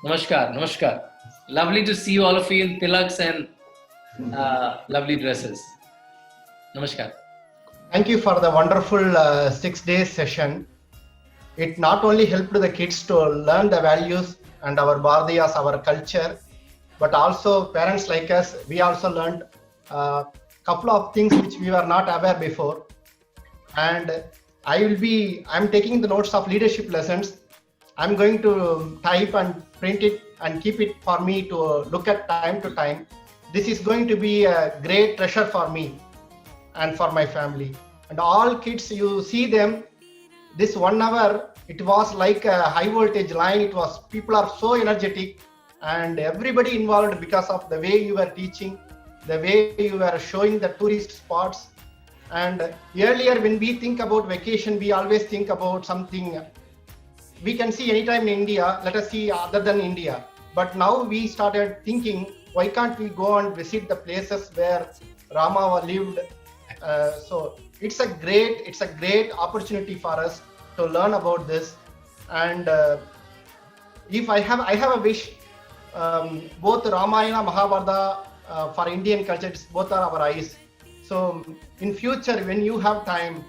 Namaskar, namaskar. Lovely to see you all of you in tilaks and lovely dresses. Namaskar. Thank you for the wonderful 6 day session. It not only helped the kids to learn the values and our Bhardiyas, our culture, but also parents like us, we also learned a couple of things which we were not aware before. And I'm taking the notes of leadership lessons. I'm going to type and print it and keep it for me to look at time to time. This is going to be a great treasure for me and for my family. And all kids, you see them, this 1 hour, it was like a high voltage line. It was, people are so energetic and everybody involved because of the way you were teaching, the way you were showing the tourist spots. And earlier when we think about vacation, we always think about something we can see anytime in India, let us see other than India. But now we started thinking, why can't we go and visit the places where Rama lived? So it's a great opportunity for us to learn about this. And if I have a wish, both Ramayana, Mahabharata for Indian culture, both are our eyes. So in future, when you have time,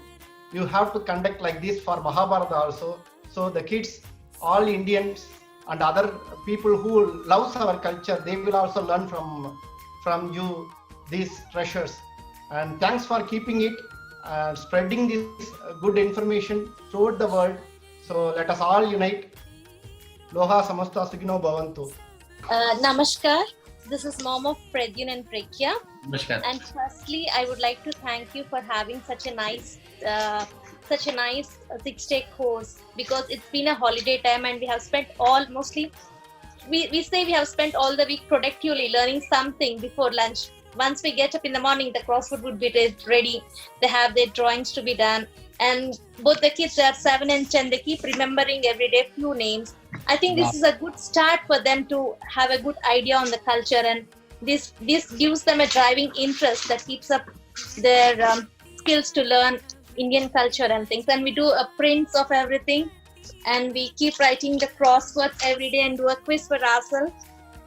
you have to conduct like this for Mahabharata also. So the kids, all Indians and other people who loves our culture, they will also learn from you these treasures. And thanks for keeping it and spreading this good information throughout the world. So let us all unite. Loha samasta sukhino bhavantu. Namaskar. This is mom of Pradyun and Prekya. Namaskar. And firstly, I would like to thank you for having such a nice 6-day course, because it's been a holiday time and we have spent we say we have spent all the week productively learning something before lunch. Once we get up in the morning, the crossword would be ready. They have their drawings to be done. And both the kids, they are 7 and 10, they keep remembering every day few names. I think this is a good start for them to have a good idea on the culture, and this gives them a driving interest that keeps up their skills to learn Indian culture and things. And we do a prints of everything, and we keep writing the crosswords every day and do a quiz for ourselves.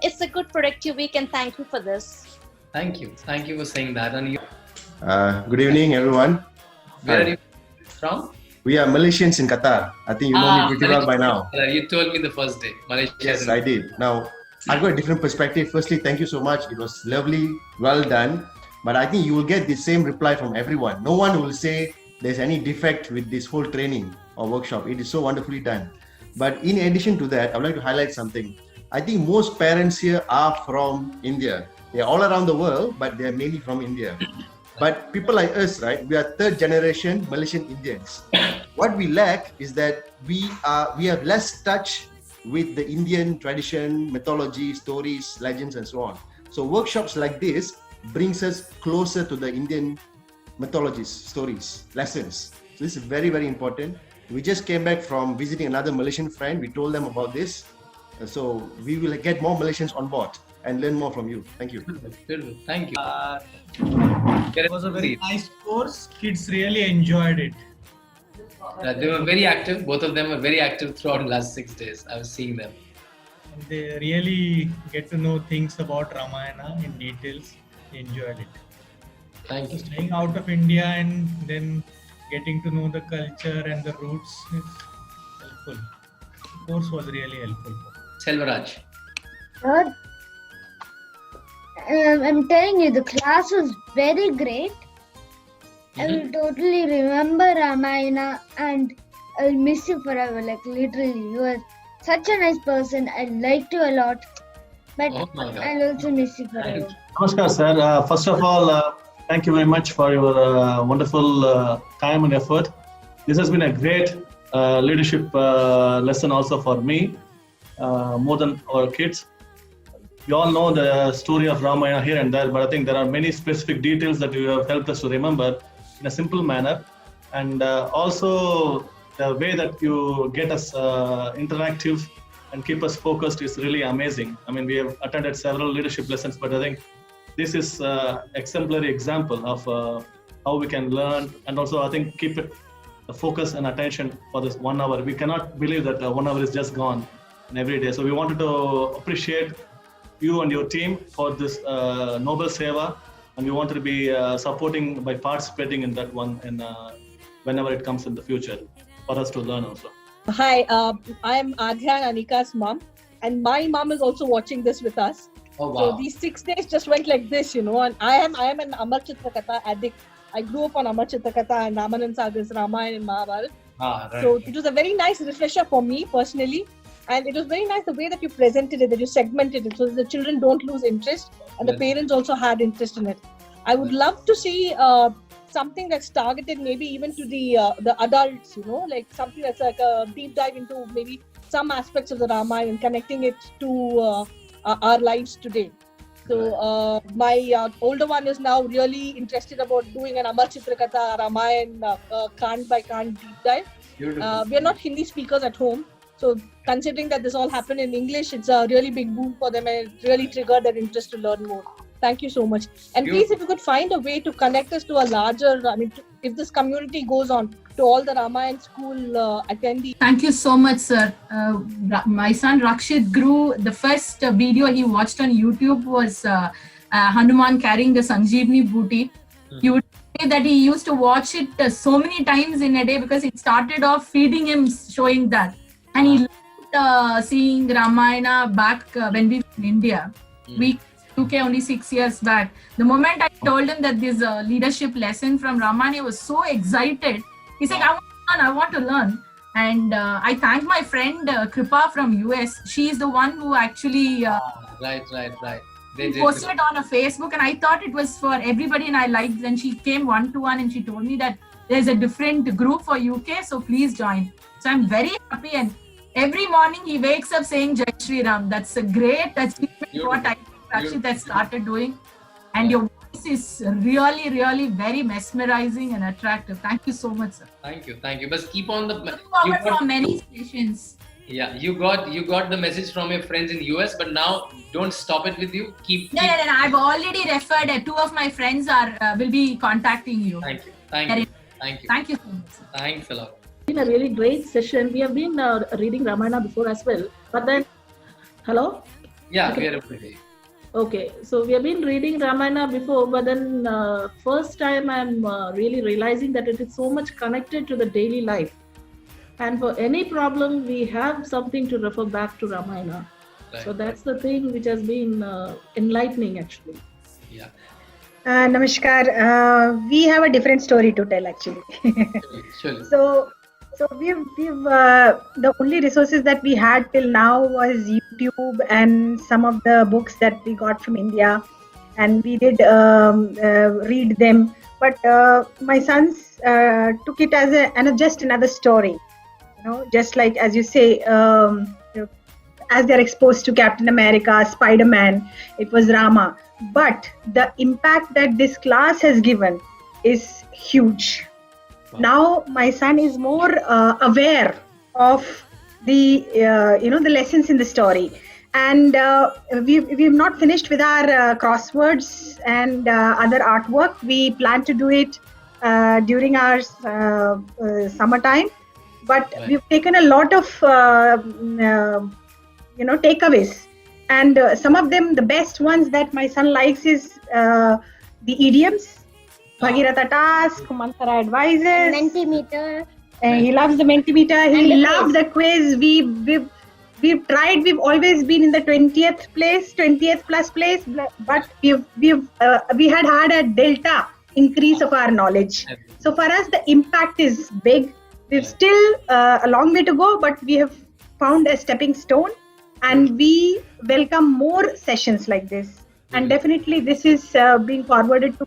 It's a good productive week, and thank you for this. Thank you for saying that. And you, Good evening, everyone. where are you from? We are Malaysians in Qatar. I think you know me pretty well by now. You told me the first day. Malaysia. Yes, I did. Now, I've got a different perspective. Firstly, thank you so much. It was lovely, well done. But I think you will get the same reply from everyone. No one will say there's any defect with this whole training or workshop. It is so wonderfully done. But in addition to that, I would like to highlight something. I think most parents here are from India. They're all around the world, but they're mainly from India. But people like us, right? We are third generation Malaysian Indians. What we lack is that we have less touch with the Indian tradition, mythology, stories, legends, and so on. So workshops like this brings us closer to the Indian mythologies, stories, lessons. So this is very, very important. We just came back from visiting another Malaysian friend. We told them about this. So we will get more Malaysians on board and learn more from you. Thank you. Beautiful. Thank you. It was a very nice course. Kids really enjoyed it. They were very active. Both of them were very active throughout the last 6 days. I was seeing them. They really get to know things about Ramayana in details. They enjoyed it. Thank you. Staying out of India and then getting to know the culture and the roots is helpful. The course was really helpful. Selvaraj. Sir, I'm telling you, the class was very great. I will totally remember Ramayana and I'll miss you forever. Like literally, you are such a nice person. I liked you a lot, but Oh my God. I'll also miss you forever. Namaskar, sir. First of all, thank you very much for your wonderful time and effort. This has been a great leadership lesson also for me, more than our kids. We all know the story of Ramayana here and there, but I think there are many specific details that you have helped us to remember in a simple manner. And also the way that you get us interactive and keep us focused is really amazing. I mean, we have attended several leadership lessons, but I think this is an exemplary example of how we can learn, and also I think keep it the focus and attention for this 1 hour. We cannot believe that 1 hour is just gone. and every day. So we wanted to appreciate you and your team for this noble seva, and we wanted to be supporting by participating in that one, and whenever it comes in the future for us to learn also. Hi, I am Adhya and Anika's mom, and my mom is also watching this with us. Oh wow. So these 6 days just went like this, you know. And I am an Amar Chitrakatha addict. I grew up on Amar Chitrakatha and Ramanand Sagar's Ramayana and Mahabharata. Right. So it was a very nice refresher for me personally, and it was very nice the way that you presented it, that you segmented it, so that the children don't lose interest, and the parents also had interest in it. I would love to see something that's targeted maybe even to the adults, you know, like something that's like a deep dive into maybe some aspects of the Ramayana and connecting it to our lives today. So my older one is now really interested about doing an Amar Chitrakatha Ramayana Kand by Kand deep dive. Beautiful. We are not Hindi speakers at home, so considering that this all happened in English, it's a really big boom for them, and it really triggered their interest to learn more. Thank you so much. And please, if you could find a way to connect us to a larger, if this community goes on, to all the Ramayana school attendees. Thank you so much, sir. My son Rakshit grew, the first video he watched on YouTube was Hanuman carrying the Sanjeevani booty. He would say that he used to watch it so many times in a day because it started off feeding him, showing that. And he loved seeing Ramayana back when we were in India. We UK only 6 years back. The moment I told him that this leadership lesson from Ramayana, he was so excited. He said, I want to learn. And I thank my friend Kripa from US. She is the one who actually Right. posted it on a Facebook, and I thought it was for everybody, and I liked. Then she came one-to-one and she told me that there's a different group for UK, so please join. So I'm very happy, and every morning he wakes up saying Jai Shri Ram. That's a great achievement what I actually that started doing, and your voice is really, really very mesmerizing and attractive. Thank you so much, sir. Thank you. But keep on the. Look forward from many stations. Yeah, you got the message from your friends in the US, but now don't stop it with you. Keep. No. I've already referred. 2 of my friends will be contacting you. Thank you. Thank you so much, sir. Thanks a lot. It's been a really great session. We have been reading Ramayana before as well, but then, hello? Yeah, Okay. we are able to hear you. Okay, so we have been reading Ramayana before, but then first time I'm really realizing that it is so much connected to the daily life. And for any problem, we have something to refer back to Ramayana. Right. So that's the thing which has been enlightening actually. Yeah. Namaskar. We have a different story to tell actually. Surely. So we've the only resources that we had till now was YouTube and some of the books that we got from India, and we did read them. But my sons took it as just another story, you know, just like as you say, as they're exposed to Captain America, Spider-Man, it was Rama. But the impact that this class has given is huge. Wow. Now my son is more aware of the the lessons in the story, and we've not finished with our crosswords and other artwork. We plan to do it during our summertime, but right. We've taken a lot of takeaways, and some of them, the best ones that my son likes is the idioms. Bhagirath task, Manthara advises, Mentimeter. He loves the Mentimeter. He loves the quiz. We've tried. We've always been in the 20th plus place, but we had a delta increase of our knowledge. So for us, the impact is big. We've still a long way to go, but we have found a stepping stone, and we welcome more sessions like this. And definitely this is being forwarded to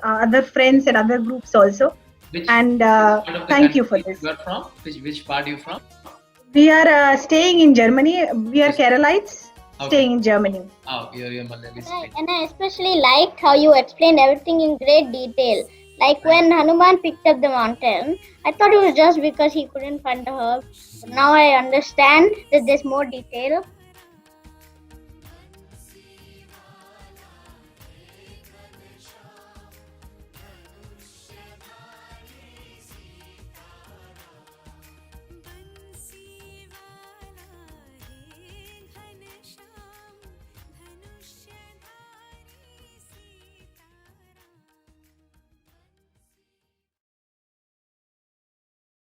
other friends and other groups also. Thank you for this. You are from? Which part are you from? We are staying in Germany. We are Keralites staying in Germany. Oh, you're Malayali. And I especially liked how you explained everything in great detail. Like when Hanuman picked up the mountain, I thought it was just because he couldn't find the herb. But now I understand that there's more detail.